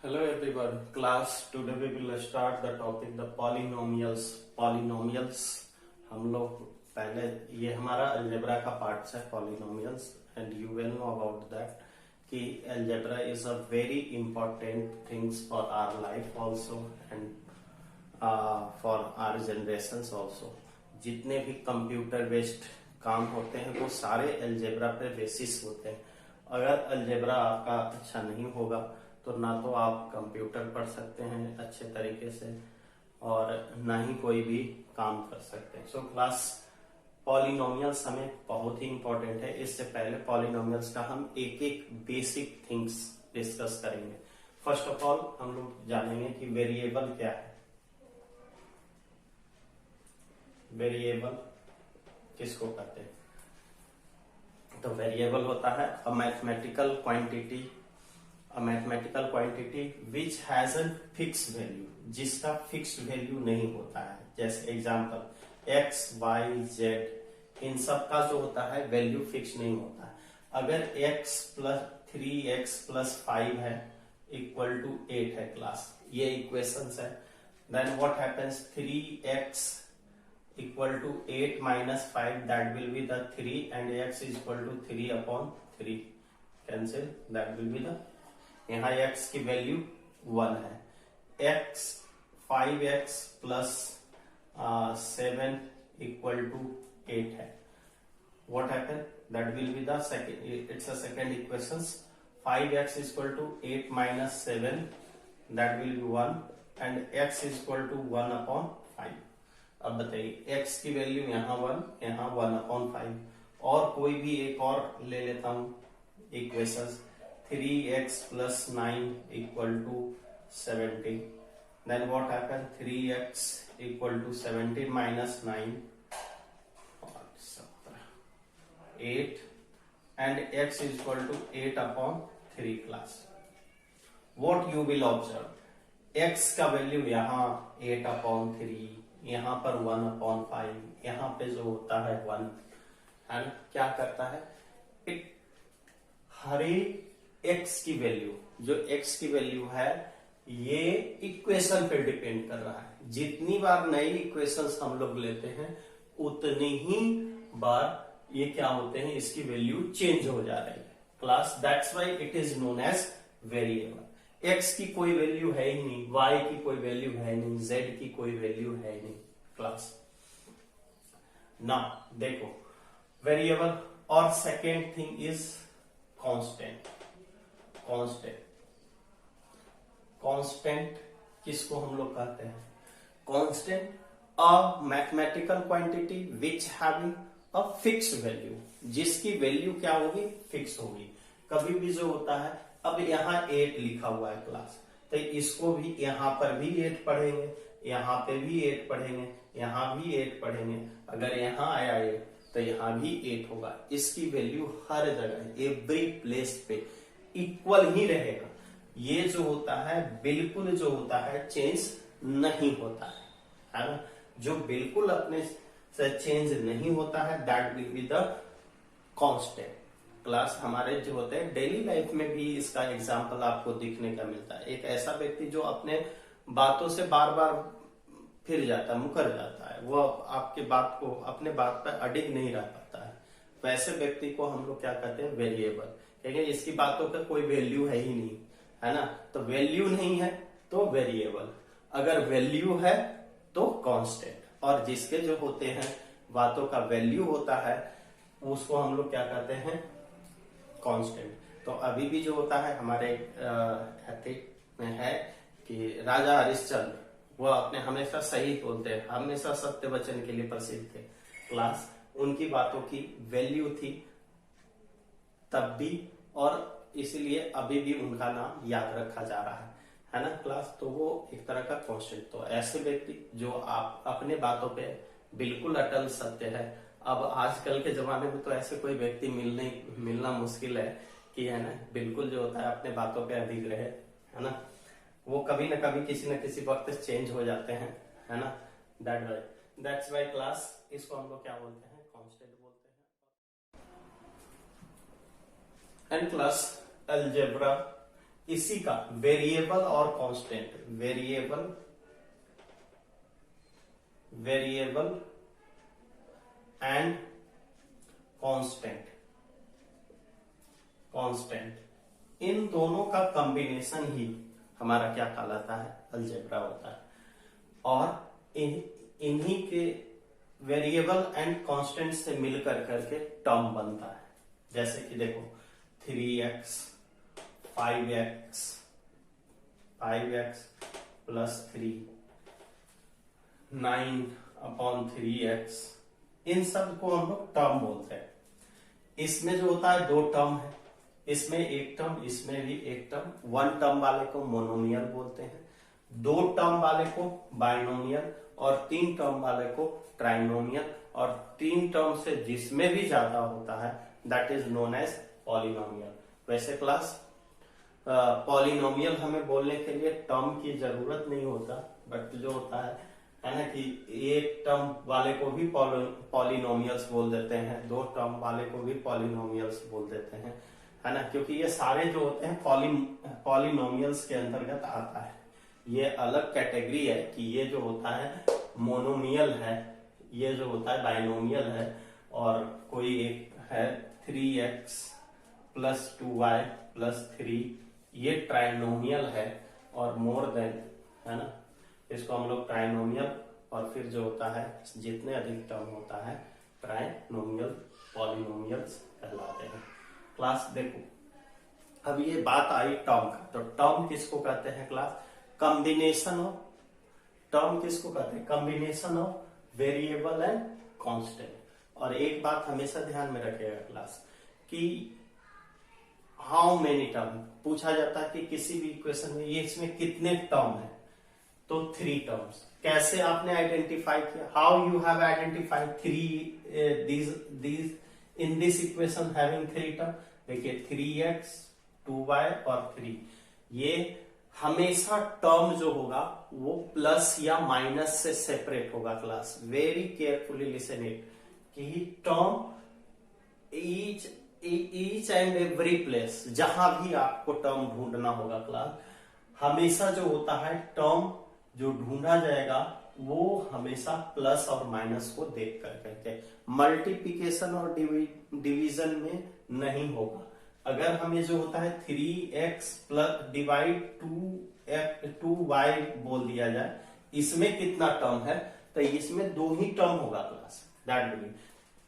Hello everyone, class. Today we will start the topic the polynomials. Polynomials हम लोग पहले ये हमारा अलजेब्रा का पार्ट है polynomials and you will know about that कि algebra is a very important things for our life also and for our generations also. जितने भी कंप्यूटर बेस्ड काम होते हैं वो सारे अलजेब्रा पे बेसिस होते हैं। अगर अलजेब्रा आपका अच्छा नहीं होगा तो ना तो आप कंप्यूटर पढ़ सकते हैं अच्छे तरीके से और ना ही कोई भी काम कर सकते हैं। सो क्लास पॉलिनोमियल्स हमें बहुत ही इंपॉर्टेंट है। इससे पहले पॉलिनोमियल्स का हम एक एक बेसिक थिंग्स डिस्कस करेंगे। फर्स्ट ऑफ ऑल हम लोग जानेंगे कि वेरिएबल क्या है। वेरिएबल किसको कहते हैं? तो वेरिएबल होता है a mathematical quantity which has an fix value, जिसका फिक्स वैल्यू नहीं होता है। जैसे एग्जांपल एक्स वाई जेड, इन सब का जो होता है वैल्यू फिक्स नहीं होता है। अगर एक्स प्लस 3x+5 है इक्वल टू 8 है क्लास, ये इक्वेशंस है। Then what happens 3x equal to 8 minus 5, that will be the 3 and x equal to 3/3 cancel, that will be the, यहाँ x की वैल्यू 1 है। x 5x plus 7 equal to 8 है। What happen, that will be the second, it's a second equation. 5x equal to 8 minus 7, that will be 1 and x equal to 1/5। अब बताइए x की value यहाँ 1, यहाँ 1/5। और कोई भी एक और ले लेता हूं equation, 3x plus 9 equal to 17. Then what happened? 3x equal to 17 minus 9, 8 and x is equal to 8/3 class. What you will observe? x का वैल्यू यहाँ 8/3, यहाँ पर 1/5, यहाँ पे जो होता है 1 है, क्या करता है इट हर x की वैल्यू, जो x की वैल्यू है ये इक्वेशन पे डिपेंड कर रहा है। जितनी बार नई इक्वेशंस हम लोग लेते हैं उतनी ही बार ये क्या होते हैं, इसकी वैल्यू चेंज हो जा रही है class. That's why it is known as variable. x की कोई वैल्यू है ही नहीं, y की कोई वैल्यू है नहीं, z की कोई वैल्यू है नहीं क्लास। ना देखो वेरिएबल। और second thing is constant. Constant किसको हम लोग कहते हैं? Constant a mathematical quantity which having a fix value, जिसकी वैल्यू क्या होगी, फिक्स होगी। कभी भी जो होता है, अब यहाँ 8 लिखा हुआ है क्लास, तो इसको भी यहाँ पर भी 8 पढ़ेंगे, यहाँ पे भी 8 पढ़ेंगे, यहाँ भी 8 पढ़ेंगे। अगर यहाँ आया 8 तो यहाँ भी 8 होगा। इसकी वैल्यू हर जगह एवरी प्लेस पे इक्वल ही रहेगा। ये जो होता है बिल्कुल जो होता है चेंज नहीं होता है ना। जो बिल्कुल अपने से चेंज नहीं होता है that will be the constant class. हमारे जो होते हैं डेली लाइफ में भी इसका एग्जांपल आपको दिखने का मिलता है। एक ऐसा व्यक्ति जो अपने बातों से बार बार फिर जाता है, मुकर जाता है, वो आपके बात को, अपने बात पर अडिग नहीं रह पाता है, वैसे व्यक्ति को हम लोग क्या कहते हैं, वेरिएबल। क्योंकि इसकी बातों का कोई वैल्यू है ही नहीं, है ना। तो वैल्यू नहीं है तो वेरिएबल, अगर वैल्यू है तो कांस्टेंट, और जिसके जो होते हैं बातों का वैल्यू होता है उसको हम लोग क्या कहते हैं, कांस्टेंट। तो अभी भी जो होता है हमारे एथिक में है कि राजा हरिश्चंद्र वो अपने हमेशा सही बोलते हैं, हमेशा सत्य वचन के लिए प्रसिद्ध थे क्लास। उनकी बातों की वैल्यू थी तब भी, और इसलिए अभी भी उनका नाम याद रखा जा रहा है ना क्लास। तो वो एक तरह का कांस्टेंट। तो ऐसे व्यक्ति जो आप अपने बातों पे बिल्कुल अटल सत्य है। अब आजकल के जमाने में तो ऐसे कोई व्यक्ति मिलना मुश्किल है कि, है ना, बिल्कुल जो होता है अपने बातों पे अडिग रहे, है ना। वो कभी ना कभी किसी न किसी वक्त चेंज हो जाते हैं, है ना। दैट्स वाई क्लास इसको हम लोग क्या बोलते हैं, कांस्टेंट बोलते हैं। एंड क्लास अलजेब्रा इसी का वेरिएबल और कांस्टेंट, वेरिएबल एंड कांस्टेंट, इन दोनों का कॉम्बिनेशन ही हमारा क्या कहलाता है, अलजेब्रा होता है। और इन्हीं के वेरिएबल एंड कांस्टेंट से मिलकर करके टर्म बनता है। जैसे कि देखो 3x 5x प्लस 3 9/3x, इन सब को हम लोग टर्म बोलते हैं। इसमें जो होता है दो टर्म है, इसमें एक टर्म, इसमें भी एक टर्म। वन टर्म वाले को मोनोमियल बोलते हैं, दो टर्म वाले को बाइनोमियल, और तीन टर्म वाले को ट्राइनोमियल, और तीन टर्म से जिसमें भी ज्यादा होता है that is known as polynomial. वैसे क्लास पॉलिनोमियल हमें बोलने के लिए टर्म की जरूरत नहीं होता, बट जो होता है ना कि एक टर्म वाले को भी पॉलिनोमियल्स बोल देते हैं, दो टर्म वाले को भी पॉलिनोमियल्स बोल देते हैं, है ना, क्योंकि ये सारे जो होते हैं पॉलिनोमियल्स के अंतर्गत आता है। ये अलग कैटेगरी है कि ये जो होता है मोनोमियल है, ये जो होता है बाइनोमियल है, और कोई एक है 3x प्लस 2y प्लस 3, ये ट्राइनोमियल है, और मोर देन, है ना, इसको हम लोग ट्राइनोमियल, और फिर जो होता है जितने अधिक टर्म होता है ट्राइनोमियल पॉलिनोमियल्स कहलाते हैं। क्लास देखो, अब ये बात आई टर्म का, तो टर्म किसको कहते हैं क्लास, कॉम्बिनेशन ऑफ, टर्म किसको कहते हैं, combination of variable and constant. और एक बात हमेशा ध्यान में रखिएगा क्लास कि हाउ मेनी टर्म पूछा जाता है कि किसी भी इक्वेशन में ये इसमें कितने टर्म है, तो 3 टर्म्स। कैसे आपने आइडेंटिफाई किया, how you have identified 3 these in this equation having 3 term. देखिए 3x 2y और 3, ये हमेशा टर्म जो होगा वो प्लस या माइनस से सेपरेट होगा class. Very carefully listen it कि term each and every place, जहां भी आपको टर्म ढूंढना होगा क्लास, हमेशा जो होता है टर्म जो ढूंढा जाएगा वो हमेशा प्लस और माइनस को देख कर करके, मल्टीप्लिकेशन और डिवीजन में नहीं होगा। अगर हमें जो होता है 3x प्लस डिवाइड 2y बोल दिया जाए, इसमें कितना टर्म है, तो इसमें 2 ही टर्म होगा class, that will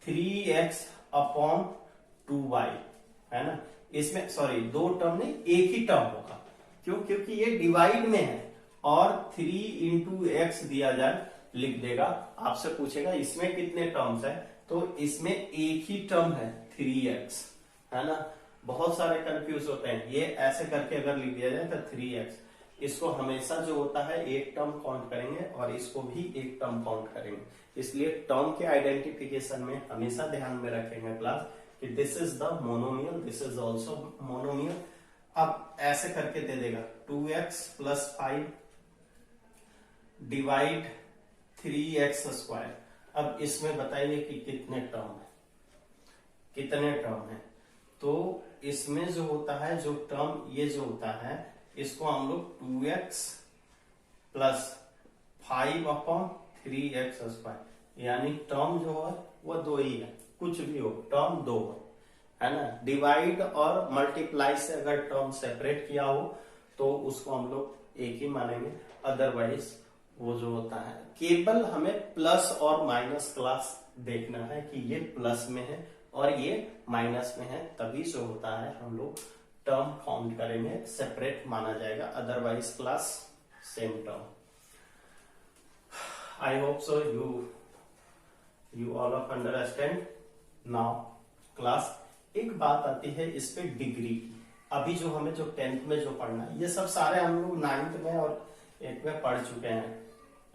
3x upon 2y, है ना। इसमें सॉरी 2 टर्म नहीं, एक ही टर्म होगा। क्यों, क्योंकि ये डिवाइड में है, और 3 इंटू एक्स दिया जाए लिख देगा, आपसे पूछेगा इसमें कितने टर्म्स है, तो इसमें एक ही टर्म है 3x, है ना। बहुत सारे कंफ्यूज होते हैं, ये ऐसे करके अगर लिख दिया जाए तो 3x, इसको हमेशा जो होता है एक टर्म काउंट करेंगे और इसको भी एक टर्म काउंट करेंगे। इसलिए टर्म के आइडेंटिफिकेशन में हमेशा ध्यान में रखेंगे क्लास कि this is the monomial, this is also monomial. अब ऐसे करके दे देगा 2x plus 5 divide 3x square. अब इसमें बताइए कि कितने टर्म है, तो इसमें जो होता है जो टर्म ये जो होता है इसको हम लोग 2x plus 5 upon 3x square, यानी टर्म जो है वो 2 ही है, कुछ भी हो टर्म 2 है ना। डिवाइड और मल्टीप्लाई से अगर टर्म सेपरेट किया हो तो उसको हम लोग एक ही मानेंगे, अदरवाइज वो जो होता है केवल हमें प्लस और माइनस क्लास देखना है कि ये प्लस में है और ये माइनस में है, तभी जो होता है हम लोग टर्म काउंट करेंगे, सेपरेट माना जाएगा, otherwise class same term. I hope so you all of understand now class. एक बात आती है इस पे डिग्री की, अभी जो हमें जो 10th में जो पढ़ना है ये सब सारे हम लोग 9th में और 8th में पढ़ चुके हैं,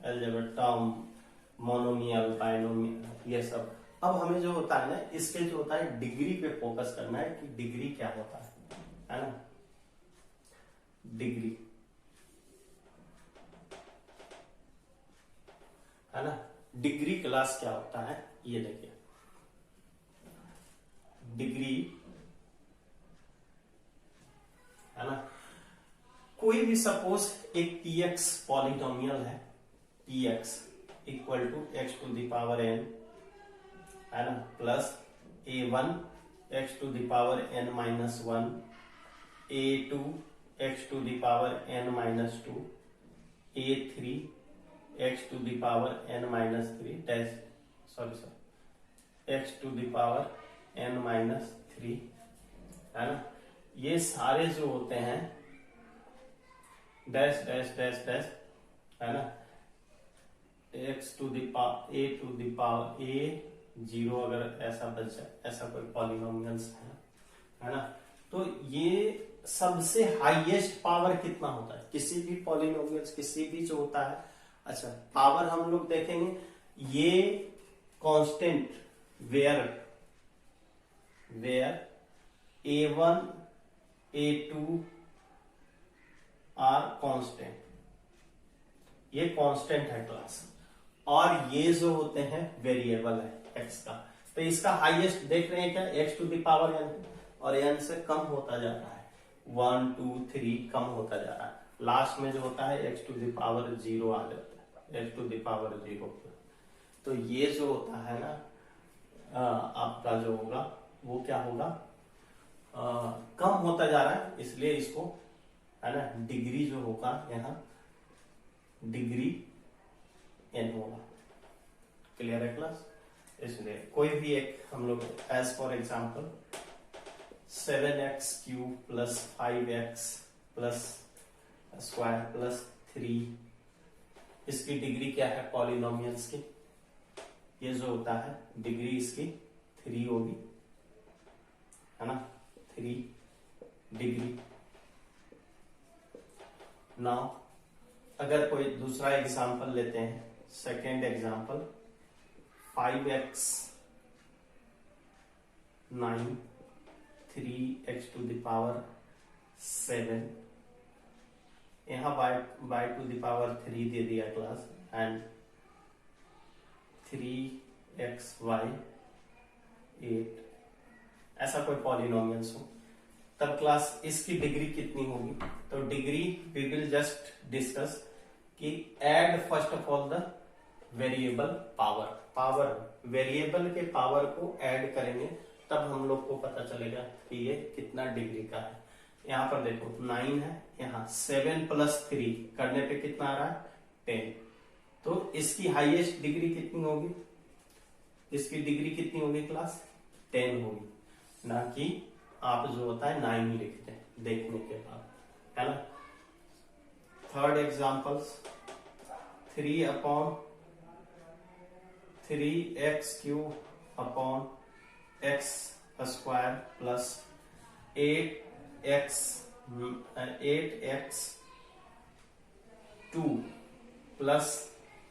अलजेब्रा, टर्म, मोनोमियल, बाइनोमियल, ये सब। अब हमें जो होता है ना इसके जो होता है डिग्री पे फोकस करना है कि डिग्री क्या होता है ना। डिग्री है ना, डिग्री क्लास क्या होता है ये देखिए। डिग्री है ना, कोई भी सपोज एक px पॉलिनोमियल है, px equal to x to the power n, है ना, plus a1 x to the power n minus 1, a2 x to the power n minus 2, a3 x to the power n minus 3 dash x to the power n minus 3, है ना। ये सारे जो होते हैं dash dash dash dash, है ना, x to the power a to the power a 0 अगर ऐसा बच जाए, ऐसा कोई पॉलिनोमियल्स है ना। तो ये सबसे हाईएस्ट पावर कितना होता है किसी भी पॉलिनोमियल्स, किसी भी जो होता है। अच्छा, पावर हम लोग देखेंगे, ये constant where a1 a2 are constant, ये कांस्टेंट है क्लास, और ये जो होते हैं वेरिएबल है x का। तो इसका हाईएस्ट देख रहे हैं क्या, x to the power n, और n से कम होता जा रहा है, 1 2 3 कम होता जा रहा है। लास्ट में जो होता है x टू द पावर 0 आ जाता है, x टू द पावर 0। तो ये जो होता है ना आपका जो होगा वो क्या होगा, कम होता जा रहा है, इसलिए इसको, है ना, डिग्री जो होगा यहाँ डिग्री n होगा। क्लियर है क्लास। इसलिए कोई भी एक हम लोग as for example 7x cube plus 5x plus square plus 3, इसकी डिग्री क्या है पॉलिनोमियल्स की, ये जो होता है डिग्री इसकी 3 होगी, है ना, 3 डिग्री। नाउ अगर कोई दूसरा एग्जांपल लेते हैं, second example 5x 9 3x to the power 7, यहां बाय टू द पावर 3 दे दिया क्लास, एंड 3xy 8, ऐसा कोई पॉलिनोमियल्स हो, तब क्लास इसकी डिग्री कितनी होगी। तो degree we will just discuss कि add first of all the variable power variable के पावर को ऐड करेंगे, तब हम लोग को पता चलेगा कि ये कितना डिग्री का है। यहाँ पर देखो 9 है, यहाँ 7 प्लस 3 करने पे कितना आ रहा है 10, तो इसकी हाईएस्ट डिग्री कितनी होगी, इसकी डिग्री कितनी होगी क्लास 10 होगी, ना कि आप जो होता है 9 लिखते हैं देखने के बाद, है ना। Third examples 3 upon 3x cube upon x square plus 8x 2 plus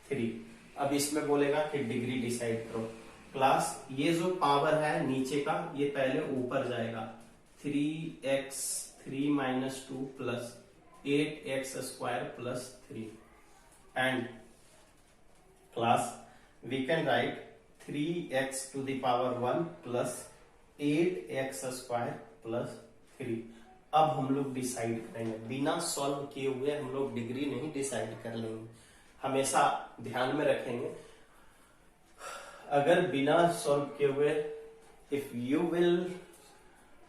3। अब इसमें बोलेगा कि डिग्री डिसाइड करो। क्लास ये जो पावर है नीचे का, ये पहले ऊपर जाएगा, 3x 3 minus 2 plus 8x square plus 3, and class we can write 3x to the power 1 plus 8x square plus 3। अब हम लोग डिसाइड करेंगे, बिना सॉल्व किए हुए हम लोग डिग्री नहीं डिसाइड कर लेंगे, हमेशा ध्यान में रखेंगे। अगर बिना सॉल्व किए हुए, if you will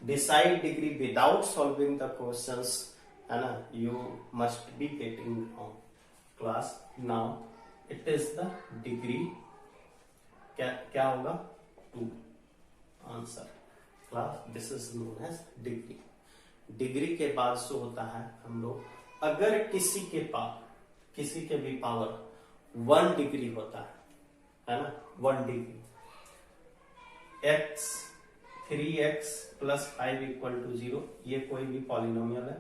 decide degree without solving the questions, है ना, you must be getting wrong class. Now it is the degree, क्या होगा 2 answer class, this is known as degree. Degree के बाद जो होता है हम लोग, अगर किसी के भी पावर 1 डिग्री होता है ना, 1 degree, x 3x plus 5 equal to 0, ये कोई भी पॉलिनोमियल है,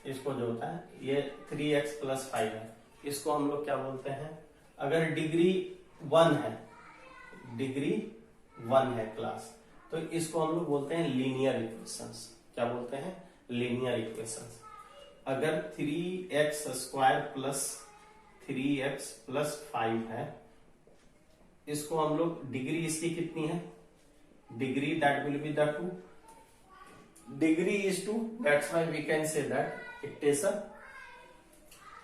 इसको जो होता है ये 3x प्लस 5 है, इसको हम लोग क्या बोलते हैं, अगर डिग्री 1 है, डिग्री 1 है क्लास, तो इसको हम लोग बोलते हैं लीनियर इक्वेशंस। क्या बोलते हैं, लीनियर इक्वेशंस। अगर 3x square plus 3x plus 5 है, इसको हम लोग डिग्री इसकी कितनी है, degree that will be the 2, degree is 2, that's why we can say that it is a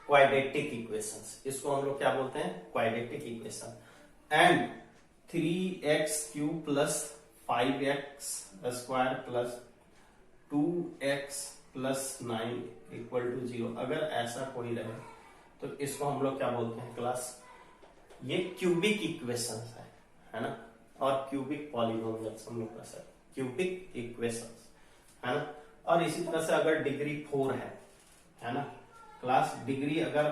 quadratic equations. इसको हम लोग क्या बोलते हैं? quadratic equation. And 3x cube plus 5x square plus 2x plus 9 equal to 0, अगर ऐसा कोई रहे तो इसको हम लोग क्या बोलते हैं क्लास? ये क्यूबिक इक्वेशंस है ना, और क्यूबिक पॉलिनोमियल्स हम लोग का सर क्यूबिक इक्वेशंस है ना। और इसी तरह से अगर डिग्री 4 है ना क्लास, डिग्री अगर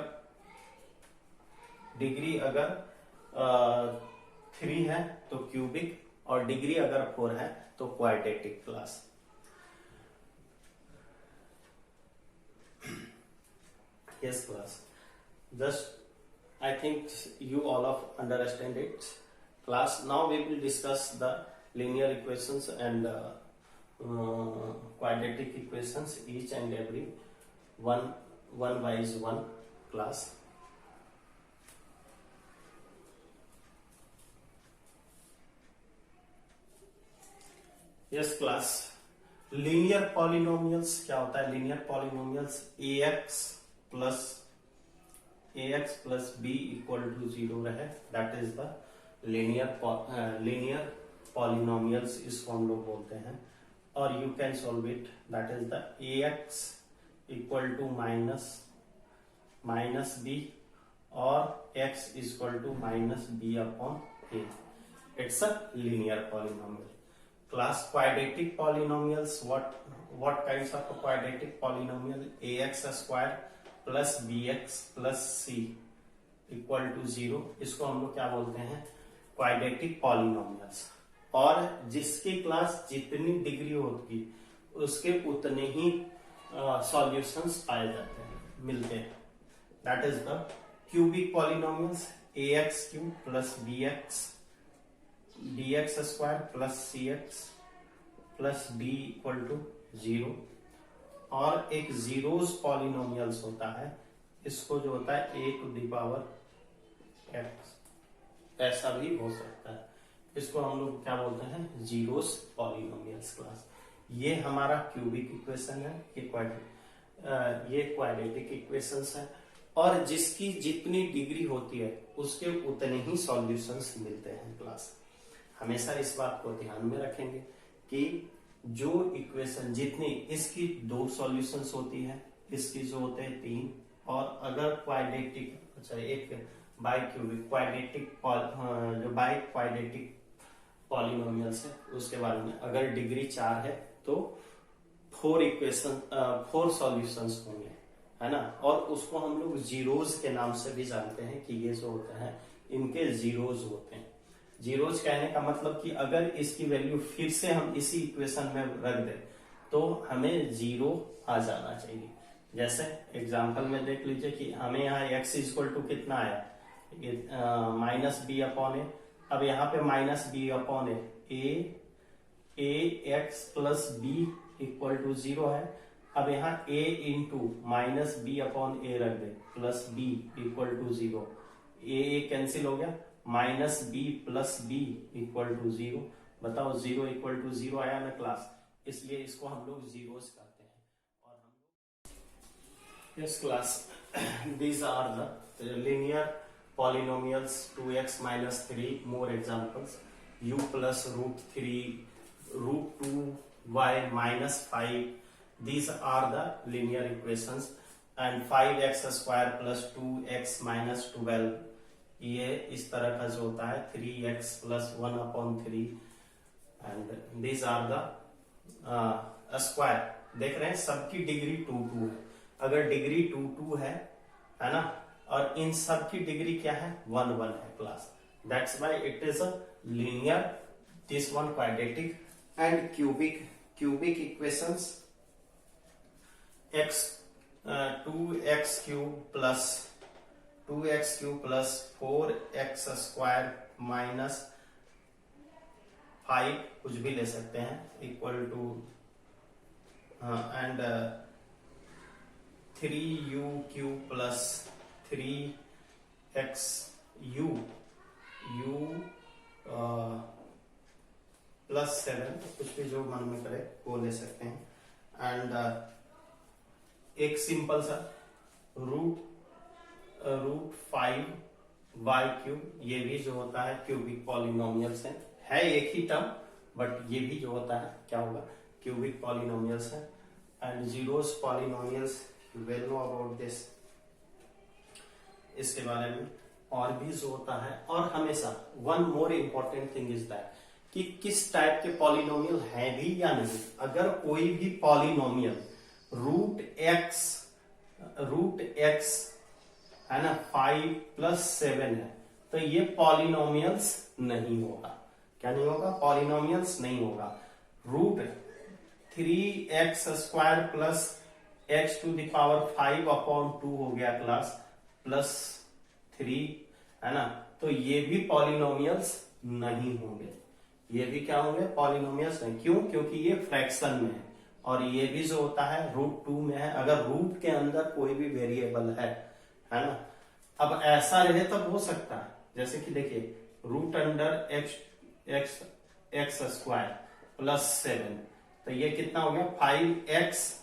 3 है तो क्यूबिक, और डिग्री अगर 4 है तो quadratic class. Yes class, just I think you all of understand it class. Now we will discuss the linear equations and quadratic equations, each and every one by one class. Yes class, linear polynomials क्या होता है? linear polynomials ax plus b equal to 0 रहे, that is the linear polynomials, इसको हम लोग बोलते हैं। और you can solve it, that is the ax equal to minus b और x equal to minus b upon a. It's a linear polynomial. Class, quadratic polynomials, what kinds of quadratic polynomial? ax square plus bx plus c equal to 0, इसको हम लोग क्या बोलते हैं? Quadratic polynomials. और जिसकी class जितनी डिग्री होगी उसके उतने ही सॉल्यूशंस पाए जाते हैं, मिलते हैं। That is the cubic polynomials ax cube plus bx square plus cx plus d equal to 0। और एक जीरोस पॉलिनोमियल्स होता है, इसको जो होता है a to the power x, ऐसा भी हो सकता है, इसको हम लोग क्या बोलते हैं? Zeros polynomials class. ये हमारा क्यूबिक इक्वेशन है, ये क्वाड्रेटिक इक्वेशंस है, और जिसकी जितनी डिग्री होती है उसके उतने ही सॉल्यूशंस मिलते हैं क्लास। हमेशा इस बात को ध्यान में रखेंगे कि जो इक्वेशन जितनी, इसकी 2 सॉल्यूशंस होती है, इसकी जो होते हैं 3, और अगर क्वाड्रेटिक, अच्छा एक बाई क्यूबिक क्वाड्रेटिक जो बाई क्वाड्रेटिक पॉलिनोमियल्स है उसके बारे में, अगर डिग्री 4 है तो 4 सॉल्यूशंस होंगे, है ना। और उसको हम लोग जीरोज के नाम से भी जानते हैं कि ये जो होता है इनके जीरोज होते हैं। जीरोज कहने का मतलब कि अगर इसकी वैल्यू फिर से हम इसी इक्वेशन में रख दें तो हमें 0 आ जाना चाहिए। जैसे एग्जांपल में देख लीजिए कि हमें यहाँ x इक्वल टू कितना आया? Minus B upon A. अब यहाँ पे minus B upon A X plus B equal to 0 है। अब यहाँ a into minus B upon A रख दे plus B equal to 0, A cancel हो गया, minus B plus B equal to 0। बताओ 0 इक्वल टू 0 आया ना क्लास, इसलिए इसको हम लोग जीरोस करते हैं। और हम yes class, these are the linear polynomials 2x minus 3, more examples, u plus √3 √2y minus 5, these are the linear equations, and 5x square plus 2x minus 12, ये इस तरह का जो होता है 3x plus 1 upon 3, and these are the square। देख रहे हैं सबकी डिग्री 2 है, अगर डिग्री 2 है ना, और इन सब की डिग्री क्या है? 1 है class. That's why it is a linear, this one quadratic and cubic equations. 2x cube plus 4x square minus 5, कुछ भी ले सकते हैं, equal to and 3u cube plus 3x u plus 7, कुछ भी जो मन में करे वो ले सकते हैं। एंड एक सिंपल सा रूट 5y³ ये भी जो होता है क्यूबिक पॉलिनोमियल्स है एक ही टर्म, बट ये भी जो होता है क्या होगा, क्यूबिक पॉलिनोमियल्स है। And zeros polynomials, you well know about this, इसके बारे में और भी जो होता है। और हमेशा one more important thing is that कि किस टाइप के पॉलिनोमियल है भी या नहीं। अगर कोई भी पॉलिनोमियल रूट एक्स है ना 5+7 है, तो ये पॉलिनोमियल्स नहीं होगा। क्या नहीं होगा? पॉलिनोमियल्स नहीं होगा। रूट 3x² प्लस x⁵ हो गया क्लास +3 है ना, तो ये भी पॉलिनोमियल्स नहीं होंगे। ये भी क्या होंगे? पॉलिनोमियल्स नहीं। क्यों? क्योंकि ये फ्रैक्शन में है और ये भी जो होता है √2 में है। अगर रूट के अंदर कोई भी वेरिएबल है ना, अब ऐसा रहे तब हो सकता है, जैसे कि देखिए x² +7, तो ये कितना हो गया 5x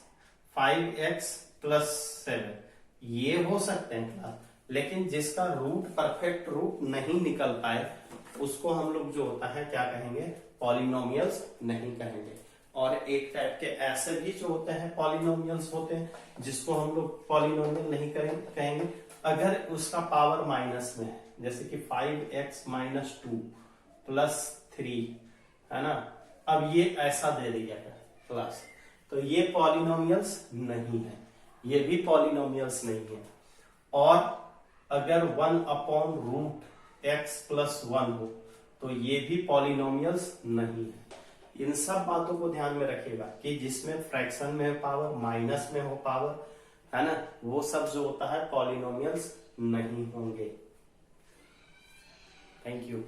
+7, ये हो सकते हैं क्लास। लेकिन जिसका रूट परफेक्ट रूट नहीं निकल पाए उसको हम लोग जो होता है क्या कहेंगे? पॉलिनोमियल्स नहीं कहेंगे। और एक टाइप के ऐसे भी जो होते हैं पॉलिनोमियल्स होते हैं जिसको हम लोग पॉलिनोमियल नहीं कहेंगे अगर उसका पावर माइनस में है, जैसे कि 5x-2 +3 है ना। अब ये ऐसा दे दिया है क्लास, तो ये पॉलिनोमियल्स नहीं है, ये भी पॉलिनोमियल्स नहीं है। और अगर 1/√x+1 हो तो ये भी पॉलिनोमियल्स नहीं है। इन सब बातों को ध्यान में रखिएगा कि जिसमें फ्रैक्शन में पावर, माइनस में हो पावर है ना, वो सब जो होता है पॉलिनोमियल्स नहीं होंगे। Thank you.